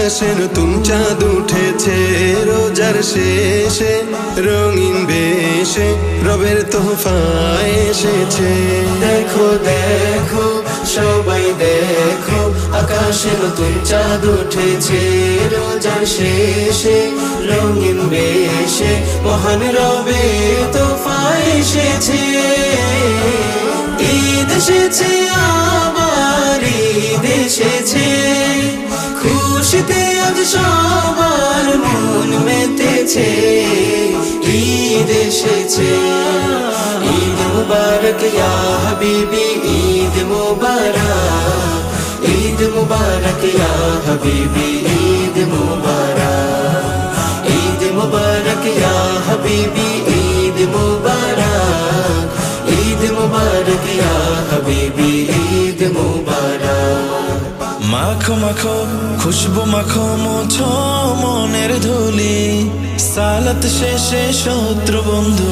আকাশে নতুন চাঁদ উঠেছে রোজার শেষে, রঙিন বেশে রবের তোহফা এসেছে। দেখো দেখো সবাই দেখো, আকাশে নতুন চাঁদ উঠেছে রোজার শেষে, রঙিন বেশে মহান রবের তোহফা এসেছে। ঈদ এসেছে আবার ঈদ এসেছে, খুশিতে আজ সবার মন মেতেছে। ঈদ এসেছে, ঈদ মুবারক ইয়া হাবিবি, ঈদ মুবারক, ঈদ মুবারক ইয়া হাবিবি, ঈদ মুবারক, ঈদ মুবারক ইয়া হাবিবি, ঈদ মুবারক, ঈদ মুবারক ইয়া হাবিবি, ঈদ মুবারক। মাখো মাখো খুশবু মাখো মোছো মনের ধুলি, সালাত শেষে শত্রু বন্ধু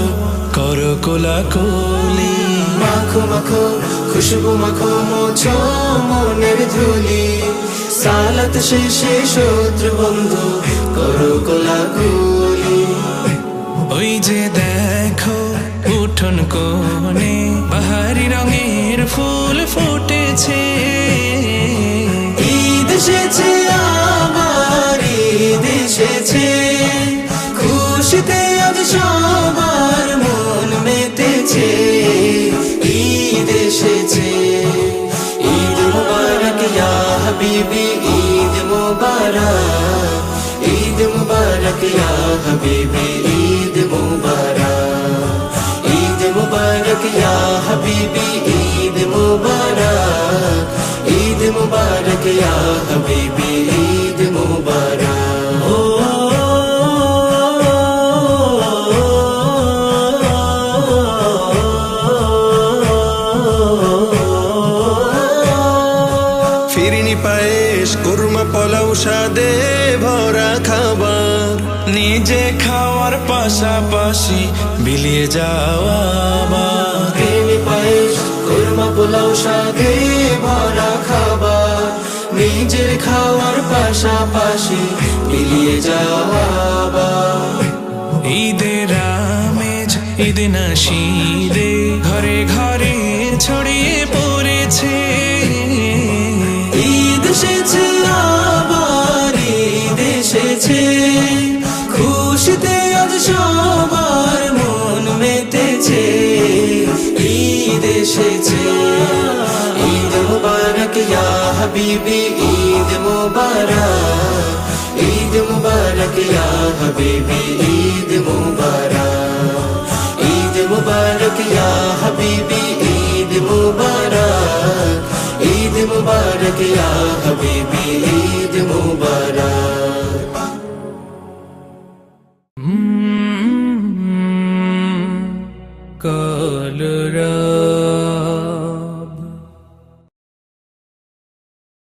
করো কোলাকুলি। মাখো মাখো খুশবু মাখো মোছো মনের ধুলি, সালাত শেষে শত্রু বন্ধু করো কোলাকুলি। ওই যে দেখো উঠোন কোণে বাহারি রঙের ফুল ফুটেছে। ঈদ এসেছে আবার ঈদ এসেছে, খুশিতে আজ সবার মন মেতেছে। ঈদ এসেছে, ঈদ মুবারক ইয়া হাবিবি, ঈদ মুবারক, ঈদ মুবারক ইয়া হাবিবি, ঈদ মুবারক, ঈদ মুবারক ইয়া হাবিবি, ঈদ মুবারক, ঈদ মুবারক ইয়া হাবিবি, ঈদ মুবারক। ফিরিনি পায়েস কুরমা পোলাও স্বাদে ভরা খাবার, নিজে খাওয়ার পাশাপাশি বিলিয়ে যাওয়া আবার। ফিরিনি পায়েস কুরমা পোলাও স্বাদে ভরা খাবার, নিজের খাওয়ার পাশাপাশি বিলিয়ে যাওয়া আবার। ঈদের আমেজ ঈদ নাশিদে ঘরে ঘরে ছড়িয়ে পড়েছে। ঈদ এসেছে আবার ঈদ এসেছে, খুশিতে আজ সবার মন মেতেছে। ঈদ এসেছে, ঈদ মুবারক ইয়া হাবিবি, ঈদ মুবারক, ঈদ মুবারক ইয়া হাবিবি, ঈদ মুবারক, ঈদ মুবারক ইয়া হাবিবি, ঈদ মুবারক, ঈদ মুবারক ইয়া হাবিবি।